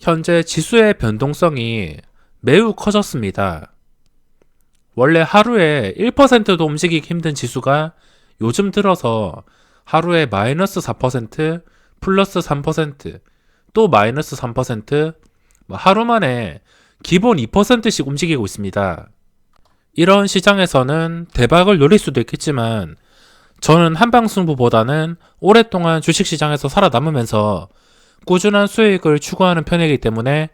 현재 지수의 변동성이 매우 커졌습니다. 원래 하루에 1%도 움직이기 힘든 지수가 요즘 들어서 하루에 마이너스 4%, 플러스 3%, 또 마이너스 3%, 하루 만에 기본 2%씩 움직이고 있습니다. 이런 시장에서는 대박을 노릴 수도 있겠지만 저는 한방승부보다는 오랫동안 주식시장에서 살아남으면서 꾸준한 수익을 추구하는 편이기 때문에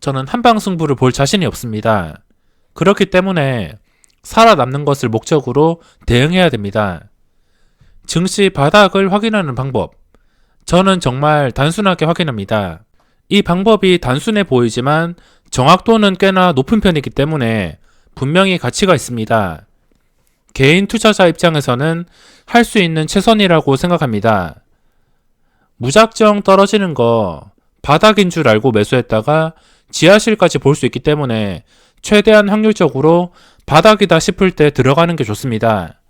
저는 한방승부를 볼 자신이 없습니다. 그렇기 때문에 살아남는 것을 목적으로 대응해야 됩니다. 증시 바닥을 확인하는 방법. 저는 정말 단순하게 확인합니다. 이 방법이 단순해 보이지만 정확도는 꽤나 높은 편이기 때문에 분명히 가치가 있습니다. 개인 투자자 입장에서는 할 수 있는 최선이라고 생각합니다. 무작정 떨어지는 거 바닥인 줄 알고 매수했다가 지하실까지 볼 수 있기 때문에 최대한 확률적으로 바닥이다 싶을 때 들어가는 게 좋습니다.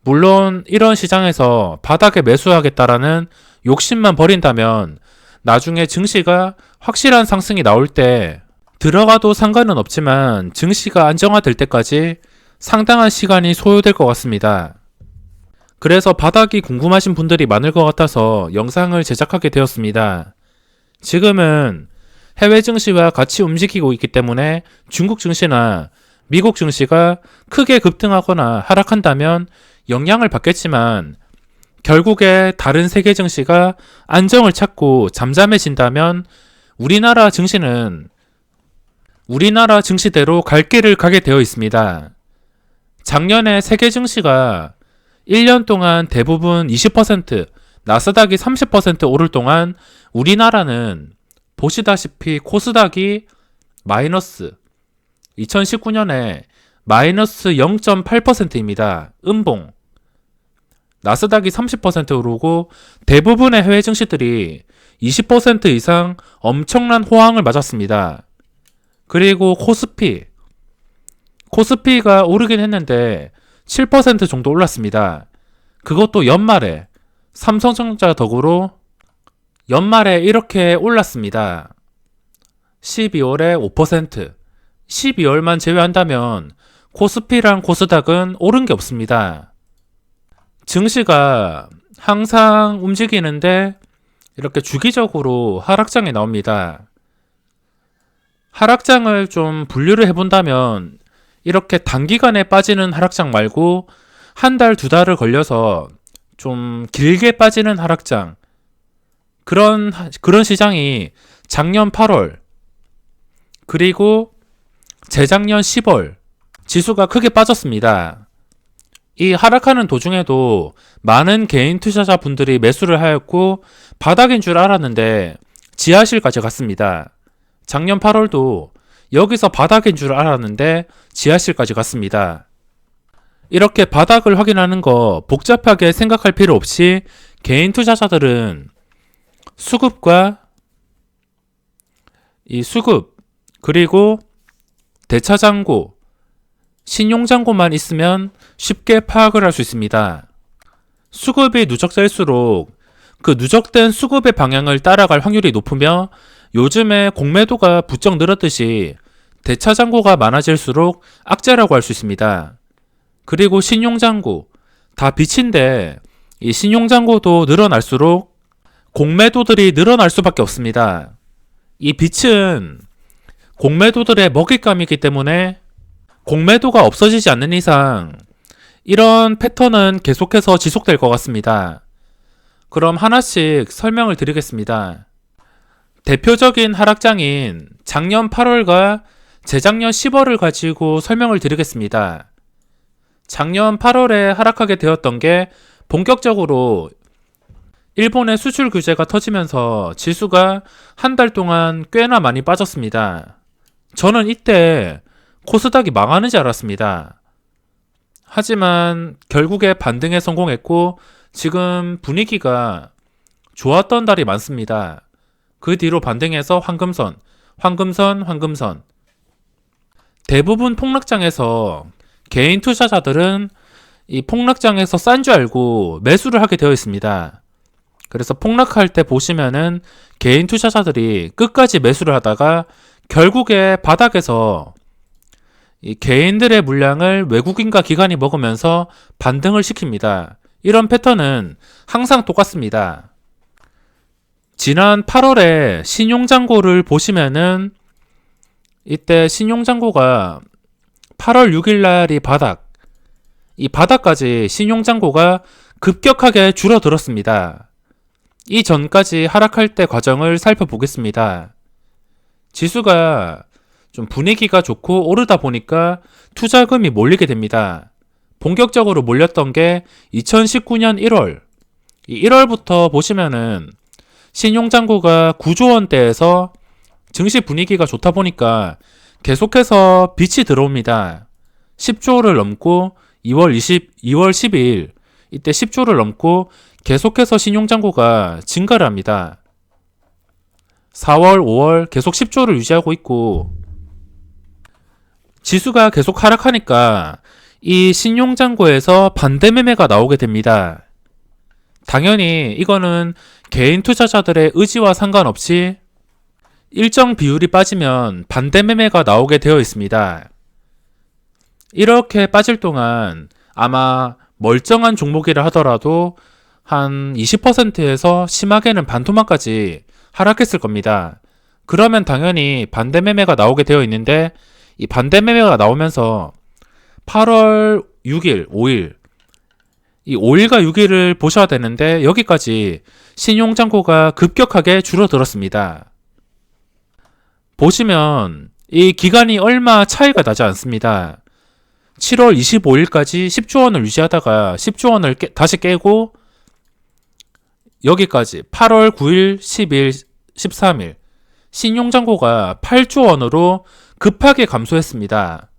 물론 이런 시장에서 바닥에 매수하겠다라는 욕심만 버린다면 나중에 증시가 확실한 상승이 나올 때 들어가도 상관은 없지만 증시가 안정화될 때까지 상당한 시간이 소요될 것 같습니다. 그래서 바닥이 궁금하신 분들이 많을 것 같아서 영상을 제작하게 되었습니다. 지금은 해외 증시와 같이 움직이고 있기 때문에 중국 증시나 미국 증시가 크게 급등하거나 하락한다면 영향을 받겠지만 결국에 다른 세계 증시가 안정을 찾고 잠잠해진다면 우리나라 증시는 우리나라 증시대로 갈 길을 가게 되어 있습니다. 작년에 세계 증시가 1년 동안 대부분 20%, 나스닥이 30% 오를 동안 우리나라는 보시다시피 코스닥이 마이너스, 2019년에 마이너스 0.8%입니다. 음봉. 나스닥이 30% 오르고 대부분의 해외 증시들이 20% 이상 엄청난 호황을 맞았습니다. 그리고 코스피가 오르긴 했는데 7% 정도 올랐습니다. 그것도 연말에 삼성전자 덕으로 연말에 이렇게 올랐습니다. 12월에 5%, 12월만 제외한다면 코스피랑 코스닥은 오른 게 없습니다. 증시가 항상 움직이는데 이렇게 주기적으로 하락장이 나옵니다. 하락장을 좀 분류를 해본다면 이렇게 단기간에 빠지는 하락장 말고 한 달, 두 달을 걸려서 좀 길게 빠지는 하락장, 그런 시장이 작년 8월 그리고 재작년 10월 지수가 크게 빠졌습니다. 이 하락하는 도중에도 많은 개인 투자자분들이 매수를 하였고 바닥인 줄 알았는데 지하실까지 갔습니다. 작년 8월도 여기서 바닥인 줄 알았는데 지하실까지 갔습니다. 이렇게 바닥을 확인하는 거 복잡하게 생각할 필요 없이 개인 투자자들은 수급과 이 수급 그리고 대차잔고, 신용잔고만 있으면 쉽게 파악을 할 수 있습니다. 수급이 누적될수록 그 누적된 수급의 방향을 따라갈 확률이 높으며 요즘에 공매도가 부쩍 늘었듯이 대차잔고가 많아질수록 악재라고 할 수 있습니다. 그리고 신용잔고, 다 빛인데 이 신용잔고도 늘어날수록 공매도들이 늘어날 수밖에 없습니다. 이 빛은 공매도들의 먹잇감이기 때문에 공매도가 없어지지 않는 이상 이런 패턴은 계속해서 지속될 것 같습니다. 그럼 하나씩 설명을 드리겠습니다. 대표적인 하락장인 작년 8월과 재작년 10월을 가지고 설명을 드리겠습니다. 작년 8월에 하락하게 되었던 게 본격적으로 일본의 수출 규제가 터지면서 지수가 한 달 동안 꽤나 많이 빠졌습니다. 저는 이때 코스닥이 망하는 줄 알았습니다. 하지만 결국에 반등에 성공했고 지금 분위기가 좋았던 달이 많습니다. 그 뒤로 반등해서 황금선. 대부분 폭락장에서 개인 투자자들은 이 폭락장에서 싼 줄 알고 매수를 하게 되어 있습니다. 그래서 폭락할 때 보시면은 개인 투자자들이 끝까지 매수를 하다가 결국에 바닥에서 이 개인들의 물량을 외국인과 기관이 먹으면서 반등을 시킵니다. 이런 패턴은 항상 똑같습니다. 지난 8월에 신용잔고를 보시면은 이때 신용잔고가 8월 6일 날이 바닥, 이 바닥까지 신용잔고가 급격하게 줄어들었습니다. 이 전까지 하락할 때 과정을 살펴보겠습니다. 지수가 좀 분위기가 좋고 오르다 보니까 투자금이 몰리게 됩니다. 본격적으로 몰렸던 게 2019년 1월. 이 1월부터 보시면은 신용잔고가 9조 원대에서 증시 분위기가 좋다 보니까 계속해서 빛이 들어옵니다. 10조를 넘고 2월 10일 이때 10조를 넘고 계속해서 신용잔고가 증가를 합니다. 4월, 5월 계속 10조를 유지하고 있고 지수가 계속 하락하니까 이 신용잔고에서 반대 매매가 나오게 됩니다. 당연히 이거는 개인 투자자들의 의지와 상관없이 일정 비율이 빠지면 반대 매매가 나오게 되어 있습니다. 이렇게 빠질 동안 아마 멀쩡한 종목이라 하더라도 한 20%에서 심하게는 반토막까지 하락했을 겁니다. 그러면 당연히 반대 매매가 나오게 되어 있는데 이 반대 매매가 나오면서 8월 6일, 5일 이 5일과 6일을 보셔야 되는데 여기까지 신용잔고가 급격하게 줄어들었습니다. 보시면 이 기간이 얼마 차이가 나지 않습니다. 7월 25일까지 10조 원을 유지하다가 10조 원을 다시 깨고 여기까지 8월 9일, 10일, 13일 신용잔고가 8조 원으로 급하게 감소했습니다.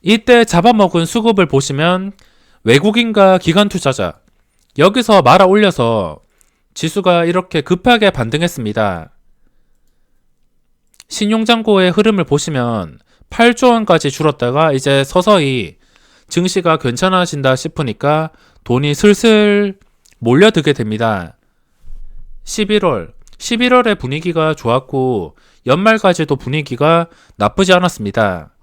이때 잡아먹은 수급을 보시면 외국인과 기관 투자자 여기서 말아 올려서 지수가 이렇게 급하게 반등했습니다. 신용잔고의 흐름을 보시면 8조 원까지 줄었다가 이제 서서히 증시가 괜찮아진다 싶으니까 돈이 슬슬 몰려들게 됩니다. 11월에 분위기가 좋았고 연말까지도 분위기가 나쁘지 않았습니다.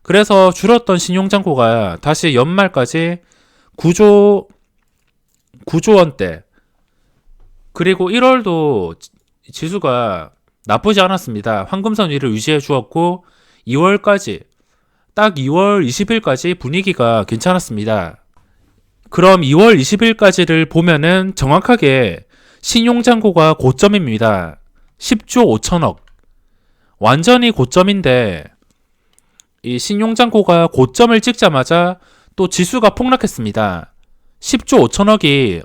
그래서 줄었던 신용잔고가 다시 연말까지 9조 원대 그리고 1월도 지수가 나쁘지 않았습니다. 황금선 위를 유지해 주었고 2월까지 딱 2월 20일까지 분위기가 괜찮았습니다. 그럼 2월 20일까지를 보면은 정확하게 신용잔고가 고점입니다. 10조 5천억 완전히 고점인데 이 신용잔고가 고점을 찍자마자 또 지수가 폭락했습니다. 10조 5천억이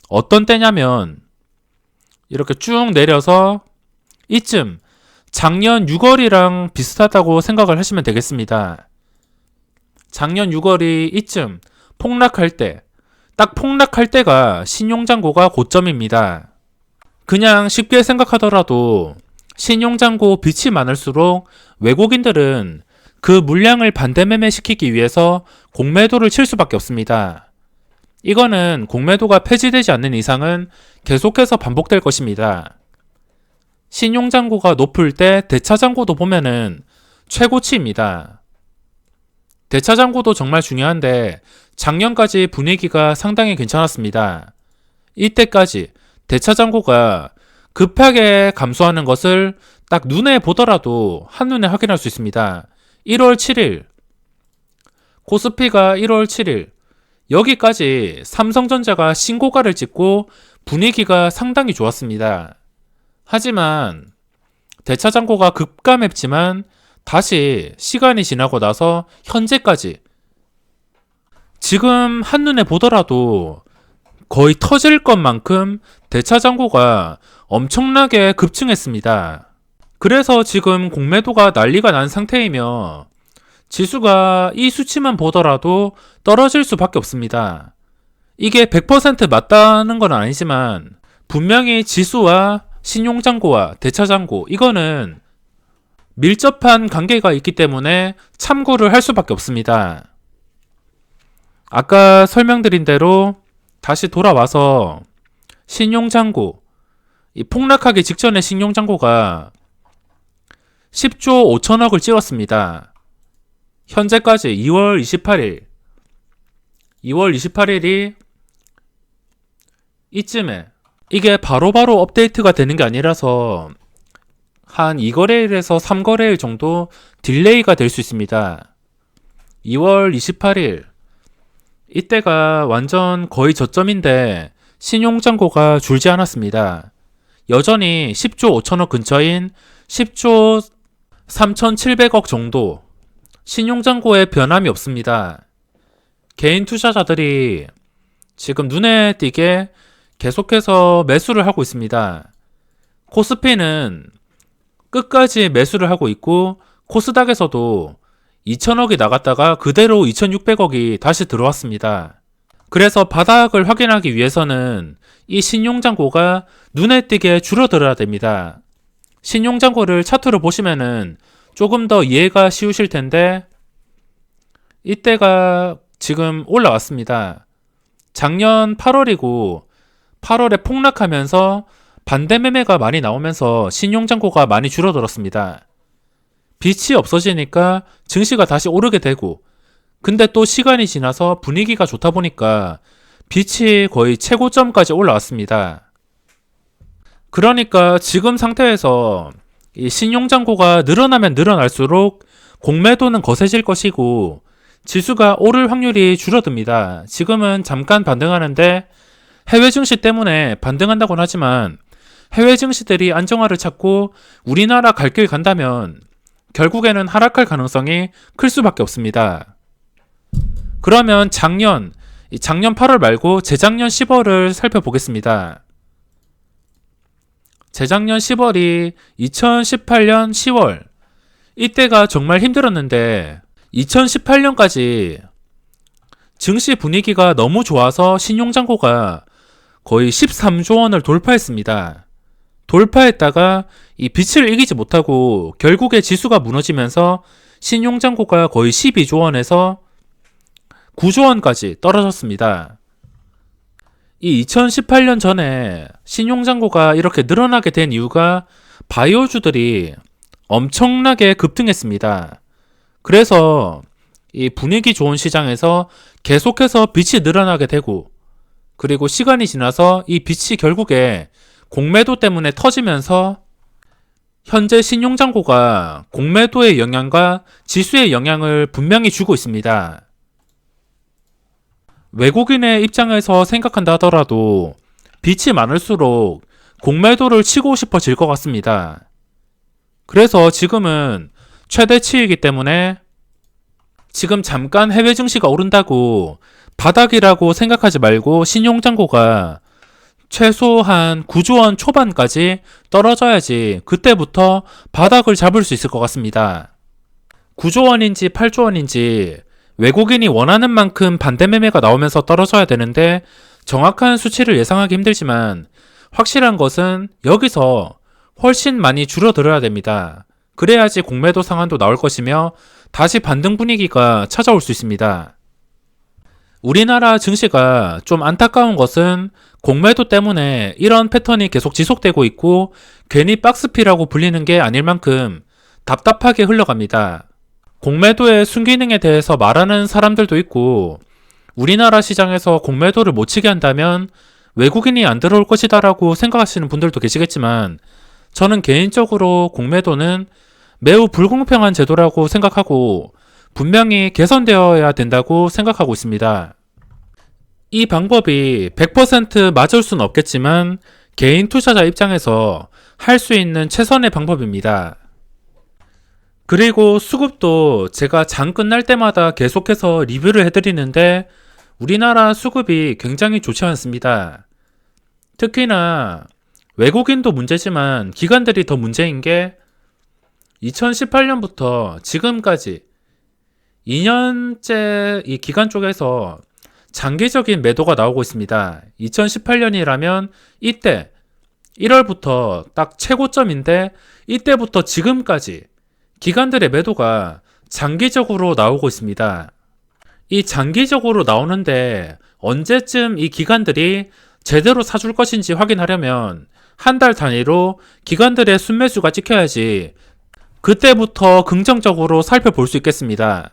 어떤 때냐면 이렇게 쭉 내려서 이쯤 작년 6월이랑 비슷하다고 생각을 하시면 되겠습니다. 작년 6월이 이쯤 폭락할 때, 딱 폭락할 때가 신용잔고가 고점입니다. 그냥 쉽게 생각하더라도 신용잔고 빛이 많을수록 외국인들은 그 물량을 반대 매매시키기 위해서 공매도를 칠 수밖에 없습니다. 이거는 공매도가 폐지되지 않는 이상은 계속해서 반복될 것입니다. 신용잔고가 높을 때 대차잔고도 보면은 최고치입니다. 대차잔고도 정말 중요한데 작년까지 분위기가 상당히 괜찮았습니다. 이때까지 대차잔고가 급하게 감소하는 것을 딱 눈에 보더라도 한눈에 확인할 수 있습니다. 1월 7일 코스피가 1월 7일 여기까지 삼성전자가 신고가를 찍고 분위기가 상당히 좋았습니다. 하지만 대차잔고가 급감했지만 다시 시간이 지나고 나서 현재까지 지금 한눈에 보더라도 거의 터질 것만큼 대차잔고가 엄청나게 급증했습니다. 그래서 지금 공매도가 난리가 난 상태이며 지수가 이 수치만 보더라도 떨어질 수밖에 없습니다. 이게 100% 맞다는 건 아니지만 분명히 지수와 신용잔고와 대차잔고 이거는 밀접한 관계가 있기 때문에 참고를 할 수밖에 없습니다. 아까 설명드린 대로 다시 돌아와서 신용잔고 이 폭락하기 직전에 신용잔고가 10조 5천억을 찍었습니다. 현재까지 2월 28일이 이쯤에 이게 바로바로 업데이트가 되는 게 아니라서 한 2거래일에서 3거래일 정도 딜레이가 될 수 있습니다. 2월 28일 이때가 완전 거의 저점인데 신용잔고가 줄지 않았습니다. 여전히 10조 5천억 근처인 10조 3,700억 정도 신용잔고에 변함이 없습니다. 개인 투자자들이 지금 눈에 띄게 계속해서 매수를 하고 있습니다. 코스피는 끝까지 매수를 하고 있고 코스닥에서도 2천억이 나갔다가 그대로 2,600억이 다시 들어왔습니다. 그래서 바닥을 확인하기 위해서는 이 신용잔고가 눈에 띄게 줄어들어야 됩니다. 신용잔고를 차트로 보시면은 조금 더 이해가 쉬우실 텐데 이때가 지금 올라왔습니다. 작년 8월이고 8월에 폭락하면서 반대 매매가 많이 나오면서 신용잔고가 많이 줄어들었습니다. 빛이 없어지니까 증시가 다시 오르게 되고 근데 또 시간이 지나서 분위기가 좋다 보니까 빛이 거의 최고점까지 올라왔습니다. 그러니까 지금 상태에서 이 신용잔고가 늘어나면 늘어날수록 공매도는 거세질 것이고 지수가 오를 확률이 줄어듭니다. 지금은 잠깐 반등하는데 해외 증시 때문에 반등한다고는 하지만 해외 증시들이 안정화를 찾고 우리나라 갈 길 간다면 결국에는 하락할 가능성이 클 수밖에 없습니다. 그러면 작년 8월 말고 재작년 10월을 살펴보겠습니다. 재작년 10월이 2018년 10월 이때가 정말 힘들었는데 2018년까지 증시 분위기가 너무 좋아서 신용잔고가 거의 13조 원을 돌파했습니다. 돌파했다가 이 빛을 이기지 못하고 결국에 지수가 무너지면서 신용잔고가 거의 12조 원에서 9조 원까지 떨어졌습니다. 이 2018년 전에 신용잔고가 이렇게 늘어나게 된 이유가 바이오주들이 엄청나게 급등했습니다. 그래서 이 분위기 좋은 시장에서 계속해서 빛이 늘어나게 되고 그리고 시간이 지나서 이 빛이 결국에 공매도 때문에 터지면서 현재 신용잔고가 공매도의 영향과 지수의 영향을 분명히 주고 있습니다. 외국인의 입장에서 생각한다 하더라도 빛이 많을수록 공매도를 치고 싶어질 것 같습니다. 그래서 지금은 최대치이기 때문에 지금 잠깐 해외 증시가 오른다고 바닥이라고 생각하지 말고 신용잔고가 최소한 9조 원 초반까지 떨어져야지 그때부터 바닥을 잡을 수 있을 것 같습니다. 9조 원인지 8조 원인지 외국인이 원하는 만큼 반대 매매가 나오면서 떨어져야 되는데 정확한 수치를 예상하기 힘들지만 확실한 것은 여기서 훨씬 많이 줄어들어야 됩니다. 그래야지 공매도 상한도 나올 것이며 다시 반등 분위기가 찾아올 수 있습니다. 우리나라 증시가 좀 안타까운 것은 공매도 때문에 이런 패턴이 계속 지속되고 있고 괜히 박스피라고 불리는 게 아닐 만큼 답답하게 흘러갑니다. 공매도의 순기능에 대해서 말하는 사람들도 있고 우리나라 시장에서 공매도를 못 치게 한다면 외국인이 안 들어올 것이다 라고 생각하시는 분들도 계시겠지만 저는 개인적으로 공매도는 매우 불공평한 제도라고 생각하고 분명히 개선되어야 된다고 생각하고 있습니다. 이 방법이 100% 맞을 수는 없겠지만 개인 투자자 입장에서 할 수 있는 최선의 방법입니다. 그리고 수급도 제가 장 끝날 때마다 계속해서 리뷰를 해드리는데 우리나라 수급이 굉장히 좋지 않습니다. 특히나 외국인도 문제지만 기관들이 더 문제인 게 2018년부터 지금까지 2년째 이 기관 쪽에서 장기적인 매도가 나오고 있습니다. 2018년이라면 이때 1월부터 딱 최고점인데 이때부터 지금까지 기관들의 매도가 장기적으로 나오고 있습니다. 이 장기적으로 나오는데 언제쯤 이 기관들이 제대로 사줄 것인지 확인하려면 한 달 단위로 기관들의 순매수가 찍혀야지 그때부터 긍정적으로 살펴볼 수 있겠습니다.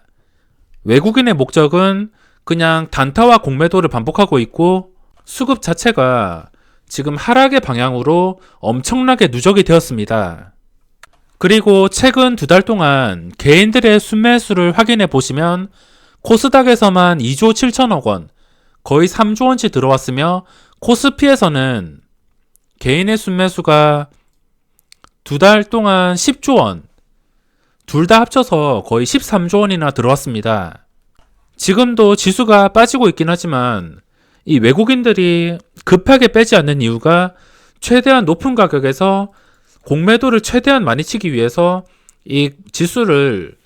외국인의 목적은 그냥 단타와 공매도를 반복하고 있고 수급 자체가 지금 하락의 방향으로 엄청나게 누적이 되었습니다. 그리고 최근 2달 동안 개인들의 순매수를 확인해 보시면 코스닥에서만 2조 7천억 원, 거의 3조 원치 들어왔으며 코스피에서는 개인의 순매수가 2달 동안 10조 원, 둘 다 합쳐서 거의 13조 원이나 들어왔습니다. 지금도 지수가 빠지고 있긴 하지만 이 외국인들이 급하게 빼지 않는 이유가 최대한 높은 가격에서 공매도를 최대한 많이 치기 위해서 이 지수를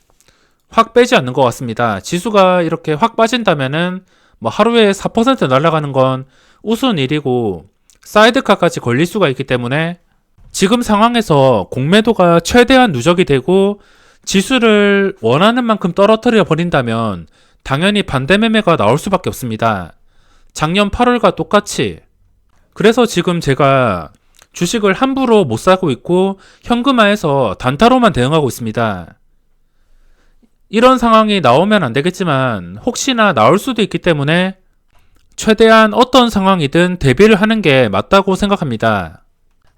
확 빼지 않는 것 같습니다. 지수가 이렇게 확 빠진다면은 뭐 하루에 4% 날아가는 건 우스운 일이고 사이드카까지 걸릴 수가 있기 때문에 지금 상황에서 공매도가 최대한 누적이 되고 지수를 원하는 만큼 떨어뜨려 버린다면 당연히 반대 매매가 나올 수밖에 없습니다. 작년 8월과 똑같이. 그래서 지금 제가 주식을 함부로 못 사고 있고 현금화해서 단타로만 대응하고 있습니다. 이런 상황이 나오면 안 되겠지만 혹시나 나올 수도 있기 때문에 최대한 어떤 상황이든 대비를 하는 게 맞다고 생각합니다.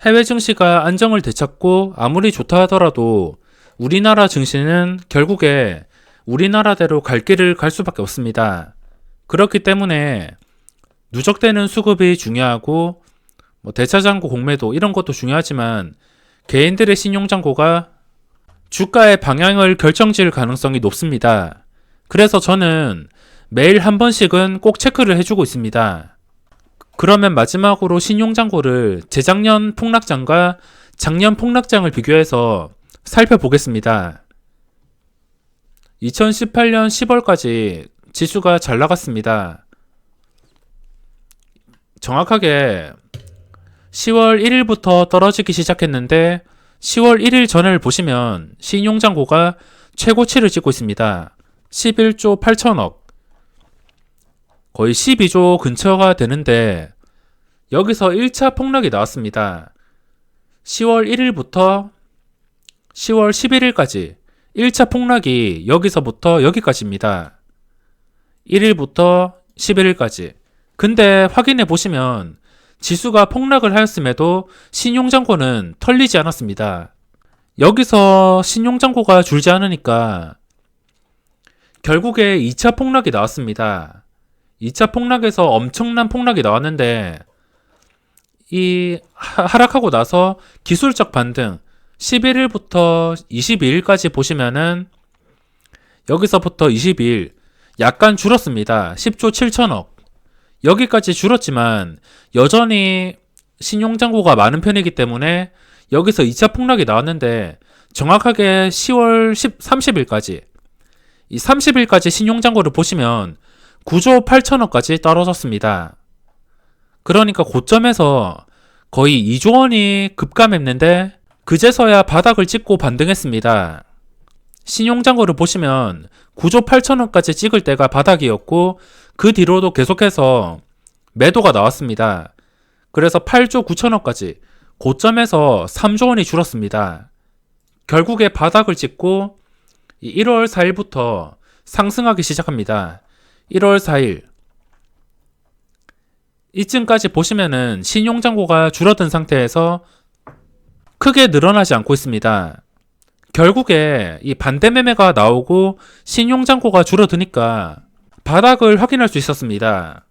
해외 증시가 안정을 되찾고 아무리 좋다 하더라도 우리나라 증시는 결국에 우리나라대로 갈 길을 갈 수밖에 없습니다. 그렇기 때문에 누적되는 수급이 중요하고 대차장고 공매도 이런 것도 중요하지만 개인들의 신용장고가 주가의 방향을 결정지을 가능성이 높습니다. 그래서 저는 매일 한 번씩은 꼭 체크를 해주고 있습니다. 그러면 마지막으로 신용장고를 재작년 폭락장과 작년 폭락장을 비교해서 살펴보겠습니다. 2018년 10월까지 지수가 잘 나갔습니다. 정확하게 10월 1일부터 떨어지기 시작했는데 10월 1일 전을 보시면 신용장고가 최고치를 찍고 있습니다. 11조 8천억, 거의 12조 근처가 되는데 여기서 1차 폭락이 나왔습니다. 10월 1일부터 10월 11일까지 1차 폭락이 여기서부터 여기까지입니다. 1일부터 11일까지. 근데 확인해 보시면 지수가 폭락을 하였음에도 신용장고는 털리지 않았습니다. 여기서 신용장고가 줄지 않으니까 결국에 2차 폭락이 나왔습니다. 2차 폭락에서 엄청난 폭락이 나왔는데 이 하락하고 나서 기술적 반등 11일부터 22일까지 보시면은 여기서부터 22일 약간 줄었습니다. 10조 7천억. 여기까지 줄었지만 여전히 신용장고가 많은 편이기 때문에 여기서 2차 폭락이 나왔는데 정확하게 10월 30일까지 이 30일까지 신용장고를 보시면 9조 8천억까지 떨어졌습니다. 그러니까 고점에서 거의 2조 원이 급감했는데 그제서야 바닥을 찍고 반등했습니다. 신용장고를 보시면 9조 8천원까지 찍을 때가 바닥이었고 그 뒤로도 계속해서 매도가 나왔습니다. 그래서 8조 9천원까지 고점에서 3조 원이 줄었습니다. 결국에 바닥을 찍고 1월 4일부터 상승하기 시작합니다. 1월 4일 이쯤까지 보시면은 신용장고가 줄어든 상태에서 크게 늘어나지 않고 있습니다. 결국에 이 반대 매매가 나오고 신용장고가 줄어드니까 바닥을 확인할 수 있었습니다.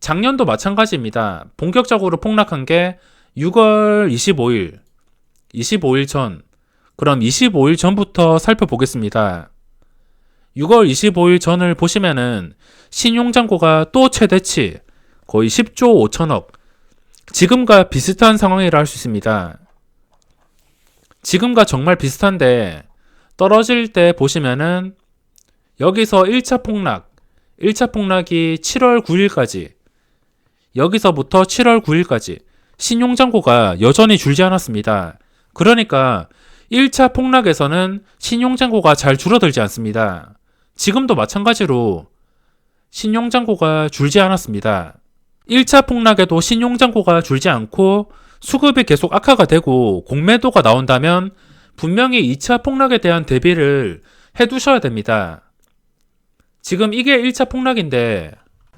작년도 마찬가지입니다. 본격적으로 폭락한 게 6월 25일 전. 그럼 25일 전부터 살펴보겠습니다. 6월 25일 전을 보시면은 신용장고가 또 최대치 거의 10조 5천억. 지금과 비슷한 상황이라 할 수 있습니다. 지금과 정말 비슷한데 떨어질 때 보시면은 여기서 1차 폭락이 7월 9일까지 여기서부터 7월 9일까지 신용장고가 여전히 줄지 않았습니다. 그러니까 1차 폭락에서는 신용장고가 잘 줄어들지 않습니다. 지금도 마찬가지로 신용장고가 줄지 않았습니다. 1차 폭락에도 신용장고가 줄지 않고 수급이 계속 악화가 되고 공매도가 나온다면 분명히 2차 폭락에 대한 대비를 해두셔야 됩니다. 지금 이게 1차 폭락인데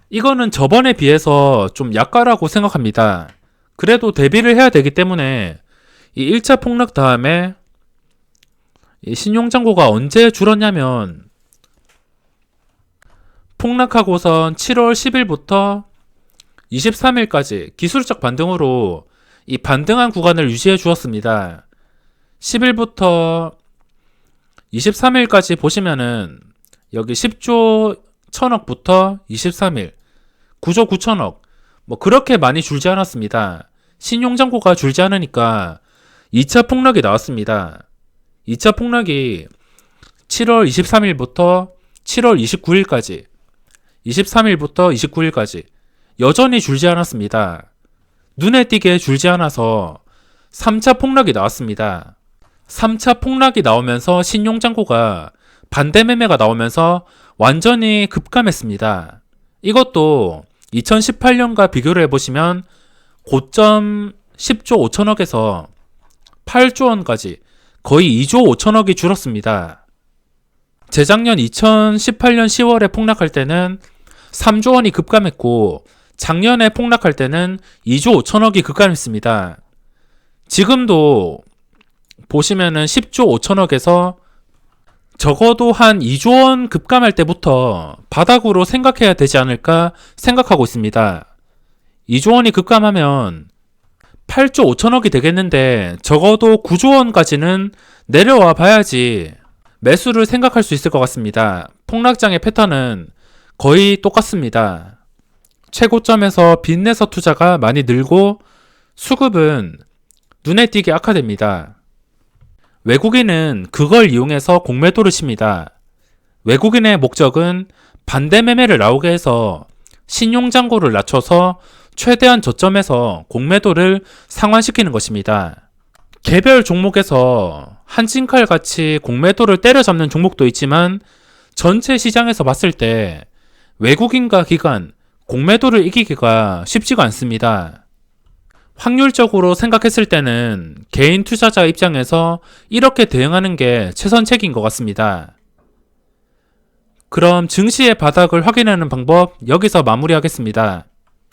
이거는 저번에 비해서 좀 약가라고 생각합니다. 그래도 대비를 해야 되기 때문에 이 1차 폭락 다음에 이 신용장고가 언제 줄었냐면 폭락하고선 7월 10일부터 23일까지 기술적 반등으로 이 반등한 구간을 유지해 주었습니다. 10일부터 23일까지 보시면은 여기 10조 1000억부터 23일 9조 9천억 뭐 그렇게 많이 줄지 않았습니다. 신용장고가 줄지 않으니까 2차 폭락이 나왔습니다. 2차 폭락이 7월 23일부터 7월 29일까지 23일부터 29일까지 여전히 줄지 않았습니다. 눈에 띄게 줄지 않아서 3차 폭락이 나왔습니다. 3차 폭락이 나오면서 신용장고가 반대 매매가 나오면서 완전히 급감했습니다. 이것도 2018년과 비교를 해보시면 고점 10조 5천억에서 8조 원까지 거의 2조 5천억이 줄었습니다. 재작년 2018년 10월에 폭락할 때는 3조 원이 급감했고 작년에 폭락할 때는 2조 5천억이 급감했습니다. 지금도 보시면은 10조 5천억에서 적어도 한 2조 원 급감할 때부터 바닥으로 생각해야 되지 않을까 생각하고 있습니다. 2조 원이 급감하면 8조 5천억이 되겠는데 적어도 9조 원까지는 내려와 봐야지 매수를 생각할 수 있을 것 같습니다. 폭락장의 패턴은 거의 똑같습니다. 최고점에서 빚내서 투자가 많이 늘고 수급은 눈에 띄게 악화됩니다. 외국인은 그걸 이용해서 공매도를 칩니다. 외국인의 목적은 반대 매매를 나오게 해서 신용장고를 낮춰서 최대한 저점에서 공매도를 상환시키는 것입니다. 개별 종목에서 한진칼 같이 공매도를 때려잡는 종목도 있지만 전체 시장에서 봤을 때 외국인과 기관, 공매도를 이기기가 쉽지가 않습니다. 확률적으로 생각했을 때는 개인 투자자 입장에서 이렇게 대응하는 게 최선책인 것 같습니다. 그럼 증시의 바닥을 확인하는 방법 여기서 마무리하겠습니다.